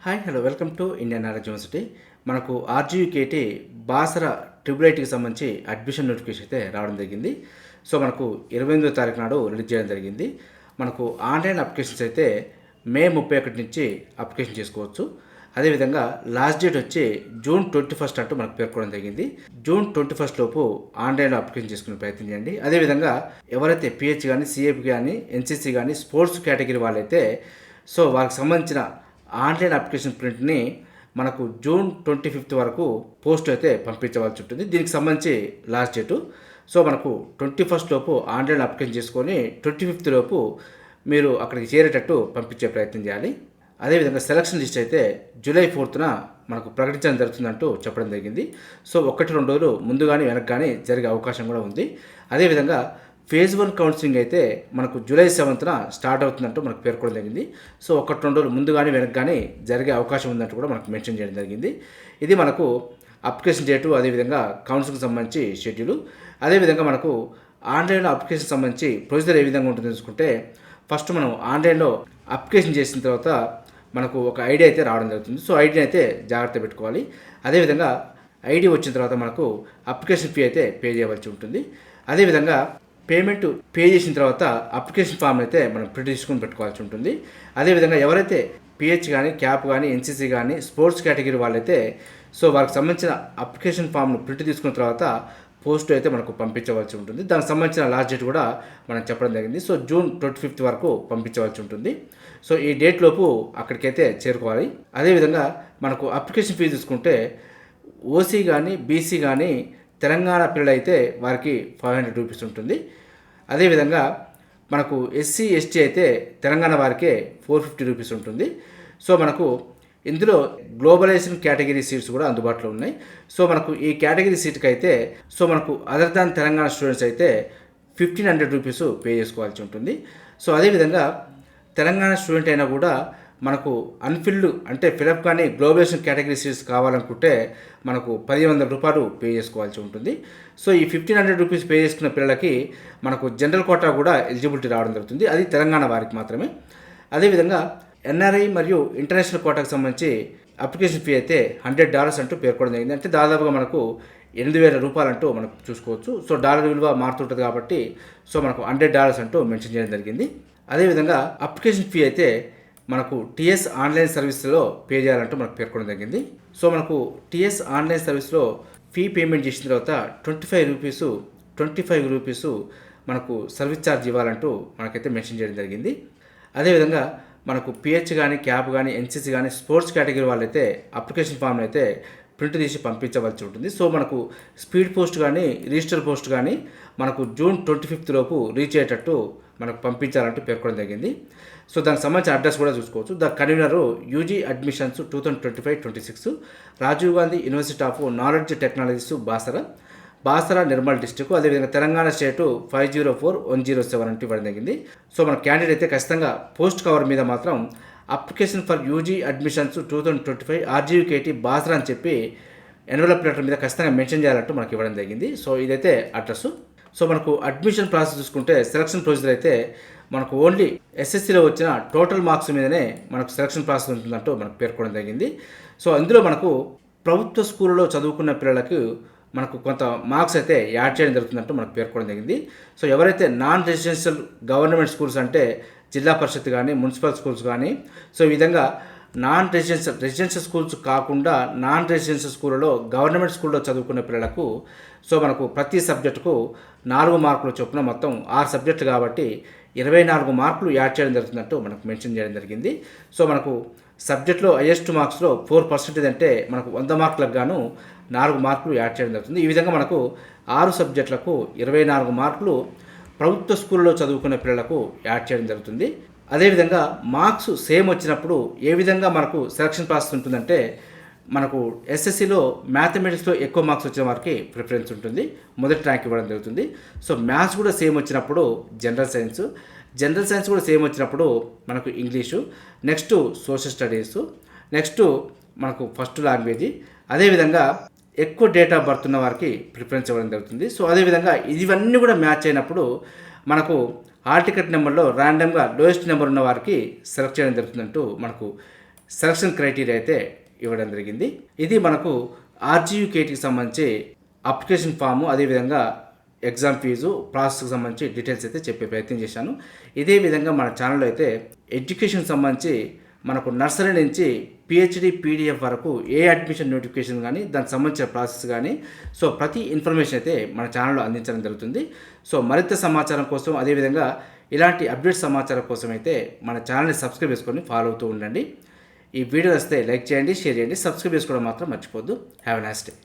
Hi hello welcome to Indian knowledge university. మనకు RGUKT Basara triple ఐటీకి సంబంధించి అడ్మిషన్ నోటిఫికేషన్ అయితే రావడం జరిగింది. సో మనకు 28వ తారీఖు నాడు రిలీజ్ చేయడం జరిగింది. మనకు ఆన్లైన్ అప్లికేషన్స్ అయితే మే 31 నుంచి అప్లికేషన్ చేసుకోవచ్చు. అదేవిధంగా లాస్ట్ డేట్ వచ్చి జూన్ 21 అంటూ మనకు పేర్కొనడం జరిగింది. జూన్ 21 లోపు ఆన్లైన్లో అప్లికేషన్ చేసుకునే ప్రయత్నం చేయండి. అదేవిధంగా ఎవరైతే పిహెచ్ కానీ సిఏపి కానీ ఎన్సీసీ కానీ స్పోర్ట్స్ కేటగిరీ వాళ్ళైతే సో వారికి సంబంధించిన ఆన్లైన్ అప్లికేషన్ ప్రింట్ని మనకు జూన్ 25 వరకు పోస్ట్ అయితే పంపించవలసి ఉంటుంది. దీనికి సంబంధించి లాస్ట్ డేటు సో మనకు 21 లోపు ఆన్లైన్ అప్లికేషన్ చేసుకొని 25 లోపు మీరు అక్కడికి చేరేటట్టు పంపించే ప్రయత్నం చేయాలి. అదేవిధంగా సెలక్షన్ లిస్ట్ అయితే జూలై 4న మనకు ప్రకటించడం జరుగుతుందంటూ చెప్పడం జరిగింది. సో 1-2 రోజులు ముందు కానీ వెనక్కి కానీ జరిగే అవకాశం కూడా ఉంది. అదేవిధంగా ఫేజ్ 1 కౌన్సిలింగ్ అయితే మనకు జూలై 7న స్టార్ట్ అవుతుందంటూ మనకు పేర్కొనడం జరిగింది. సో 1-2 రోజులు ముందు కానీ వెనక్కి కానీ జరిగే అవకాశం ఉందంటూ కూడా మనకు మెన్షన్ చేయడం జరిగింది. ఇది మనకు అప్లికేషన్ డేటు, అదేవిధంగా కౌన్సిలింగ్కి సంబంధించి షెడ్యూలు. అదేవిధంగా మనకు ఆన్లైన్లో అప్లికేషన్ సంబంధించి ప్రొసీజర్ ఏ విధంగా ఉంటుందో తెలుసుకుంటే, ఫస్ట్ మనం ఆన్లైన్లో అప్లికేషన్ చేసిన తర్వాత మనకు ఒక ఐడి అయితే రావడం జరుగుతుంది. సో ఐడిని అయితే జాగ్రత్త పెట్టుకోవాలి. అదేవిధంగా ఐడి వచ్చిన తర్వాత మనకు అప్లికేషన్ ఫీ అయితే పే చేయవలసి ఉంటుంది. అదేవిధంగా పేమెంట్ పే చేసిన తర్వాత అప్లికేషన్ ఫామ్ అయితే మనం ప్రింట్ తీసుకొని పెట్టుకోవాల్సి ఉంటుంది. అదేవిధంగా ఎవరైతే పిహెచ్ కానీ క్యాప్ కానీ ఎన్సీసీ కానీ స్పోర్ట్స్ కేటగిరీ వాళ్ళైతే సో వారికి సంబంధించిన అప్లికేషన్ ఫామ్ను ప్రింట్ తీసుకున్న తర్వాత పోస్ట్ అయితే మనకు పంపించవలసి ఉంటుంది. దానికి సంబంధించిన లాస్ట్ డేట్ కూడా మనం చెప్పడం జరిగింది. సో జూన్ 25 వరకు పంపించవలసి ఉంటుంది. సో ఈ డేట్ లోపు అక్కడికైతే చేరుకోవాలి. అదేవిధంగా మనకు అప్లికేషన్ ఫీజు తీసుకుంటే ఓసీ కానీ బీసీ కానీ తెలంగాణ పిల్లలైతే వారికి 500 రూపీస్ ఉంటుంది. అదేవిధంగా మనకు ఎస్సీ ఎస్టీ అయితే తెలంగాణ వారికే 450 రూపీస్ ఉంటుంది. సో మనకు ఇందులో గ్లోబలైజేషన్ కేటగిరీ సీట్స్ కూడా అందుబాటులో ఉన్నాయి. సో మనకు ఈ కేటగిరీ సీట్కి అయితే సో మనకు అదర్ దాన్ తెలంగాణ స్టూడెంట్స్ అయితే 1500 రూపీస్ పే చేసుకోవాల్సి ఉంటుంది. సో అదేవిధంగా తెలంగాణ స్టూడెంట్ అయినా కూడా మనకు అన్ఫిల్డ్ అంటే ఫిలప్ కానీ గ్లోబలైజేషన్ కేటగిరీ సీట్స్ కావాలనుకుంటే మనకు 1,100 రూపాయలు పే చేసుకోవాల్సి ఉంటుంది. సో ఈ 1500 రూపీస్ పే చేసుకున్న పిల్లలకి మనకు జనరల్ కోటా కూడా ఎలిజిబిలిటీ రావడం జరుగుతుంది. అది తెలంగాణ వారికి మాత్రమే. అదేవిధంగా ఎన్ఆర్ఐ మరియు ఇంటర్నేషనల్ కోటాకు సంబంధించి అప్లికేషన్ ఫీ అయితే $100 అంటూ పేర్కొనడం జరిగింది. అంటే దాదాపుగా మనకు 8,000 రూపాయలు అంటూ మనకు చూసుకోవచ్చు. సో డాలర్ విలువ మారుతుంటుంది కాబట్టి సో మనకు $100 అంటూ మెన్షన్ చేయడం జరిగింది. అదేవిధంగా అప్లికేషన్ ఫీ అయితే మనకు టీఎస్ ఆన్లైన్ సర్వీస్లో పే చేయాలంటూ మనకు పేర్కొనడం జరిగింది. సో మనకు టీఎస్ ఆన్లైన్ సర్వీస్లో ఫీ పేమెంట్ చేసిన తర్వాత 25 రూపీసు మనకు సర్వీస్ ఛార్జ్ ఇవ్వాలంటూ మనకైతే మెన్షన్ చేయడం జరిగింది. అదేవిధంగా మనకు పిహెచ్ కానీ క్యాప్ కానీ ఎన్సీసీ కానీ స్పోర్ట్స్ కేటగిరీ వాళ్ళైతే అప్లికేషన్ ఫామ్ని అయితే ప్రింట్ తీసి పంపించవలసి ఉంటుంది. సో మనకు స్పీడ్ పోస్ట్ కానీ రిజిస్టర్ పోస్ట్ కానీ మనకు జూన్ 25 లోపు రీచ్ అయ్యేటట్టు మనకు పంపించాలంటూ పేర్కొనడం జరిగింది. సో దానికి సంబంధించిన అడ్రస్ కూడా చూసుకోవచ్చు. The convener UG admissions 2025-26 Rajiv Gandhi university of knowledge technologies Basara Nirmal district. అదేవిధంగా తెలంగాణ స్టేటు 504107 అంటూ ఇవ్వడం జరిగింది. సో మన క్యాండిడేట్ అయితే ఖచ్చితంగా పోస్ట్ కవర్ మీద మాత్రం application for UG admissions 2025 RGUKT Basara అని చెప్పి ఎన్వలప్ లెటర్ మీద ఖచ్చితంగా మెన్షన్ చేయాలంటూ మనకి ఇవ్వడం జరిగింది. సో ఇదైతే అడ్రస్. సో మనకు అడ్మిషన్ ప్రాసెస్ చూసుకుంటే సెలక్షన్ ప్రొసీజర్ అయితే మనకు ఓన్లీ ఎస్ఎస్సిలో వచ్చిన టోటల్ మార్క్స్ మీదనే మనకు సెలక్షన్ ప్రాసెస్ ఉంటుందంటూ మనకు పేర్కొనడం జరిగింది. సో అందులో మనకు ప్రభుత్వ స్కూల్లో చదువుకున్న పిల్లలకు మనకు కొంత మార్క్స్ అయితే యాడ్ చేయడం జరుగుతుందంటూ మనకు పేర్కొనడం జరిగింది. సో ఎవరైతే నాన్ రెసిడెన్షియల్ గవర్నమెంట్ స్కూల్స్ అంటే జిల్లా పరిషత్ కానీ మున్సిపల్ స్కూల్స్ కానీ సో ఈ విధంగా నాన్ రెసిడెన్షియల్ స్కూల్స్ కాకుండా నాన్ రెసిడెన్షియల్ స్కూళ్ళలో గవర్నమెంట్ స్కూల్లో చదువుకునే పిల్లలకు సో మనకు ప్రతి సబ్జెక్టుకు 4 మార్కులు చొప్పున మొత్తం 6 సబ్జెక్టులు కాబట్టి 24 మార్కులు యాడ్ చేయడం జరుగుతుందంటూ మనకు మెన్షన్ చేయడం జరిగింది. సో మనకు సబ్జెక్ట్లో హైయెస్ట్ మార్క్స్లో 4% అంటే మనకు 100 మార్కులకు గాను 4 మార్కులు యాడ్ చేయడం జరుగుతుంది. ఈ విధంగా మనకు 6 సబ్జెక్టులకు 24 మార్కులు ప్రభుత్వ స్కూల్లో చదువుకునే పిల్లలకు యాడ్ చేయడం జరుగుతుంది. అదేవిధంగా మార్క్స్ సేమ్ వచ్చినప్పుడు ఏ విధంగా మనకు సెలక్షన్ ప్రాసెస్ ఉంటుందంటే మనకు ఎస్ఎస్సిలో మ్యాథమెటిక్స్లో ఎక్కువ మార్క్స్ వచ్చిన వారికి ప్రిఫరెన్స్ ఉంటుంది, మొదటి ర్యాంక్ ఇవ్వడం జరుగుతుంది. సో మ్యాథ్స్ కూడా సేమ్ వచ్చినప్పుడు జనరల్ సైన్స్ కూడా సేమ్ వచ్చినప్పుడు మనకు English, next social studies, next మనకు ఫస్ట్ లాంగ్వేజ్, అదేవిధంగా ఎక్కువ డేట్ ఆఫ్ బర్త్ ఉన్న వారికి ప్రిఫరెన్స్ ఇవ్వడం జరుగుతుంది. సో అదేవిధంగా ఇవన్నీ కూడా మ్యాచ్ అయినప్పుడు మనకు హాల్ టికెట్ నెంబర్లో ర్యాండమ్గా లోయెస్ట్ నెంబర్ ఉన్న వారికి సెలెక్ట్ చేయడం జరుగుతుందంటూ మనకు సెలక్షన్ క్రైటీరియా అయితే ఇవ్వడం జరిగింది. ఇది మనకు ఆర్జీయూకేటీకి సంబంధించి అప్లికేషన్ ఫాము, అదేవిధంగా ఎగ్జామ్ ఫీజు, ప్రాసెస్కి సంబంధించి డీటెయిల్స్ అయితే చెప్పే ప్రయత్నం చేశాను. ఇదే విధంగా మన ఛానల్లో అయితే ఎడ్యుకేషన్ సంబంధించి మనకు నర్సరీ నుంచి పిహెచ్డి పీడిఎఫ్ వరకు ఏ అడ్మిషన్ నోటిఫికేషన్ కానీ దానికి సంబంధించిన ప్రాసెస్ కానీ సో ప్రతి ఇన్ఫర్మేషన్ అయితే మన ఛానల్లో అందించడం జరుగుతుంది. సో మరింత సమాచారం కోసం, అదేవిధంగా ఇలాంటి అప్డేట్ సమాచారం కోసం అయితే మన ఛానల్ని సబ్స్క్రైబ్ చేసుకొని ఫాలో అవుతూ ఉండండి. ఈ వీడియో వస్తే లైక్ చేయండి, షేర్ చేయండి, సబ్స్క్రైబ్ చేసుకోవడం మాత్రం మర్చిపోద్దు. Have a nice day.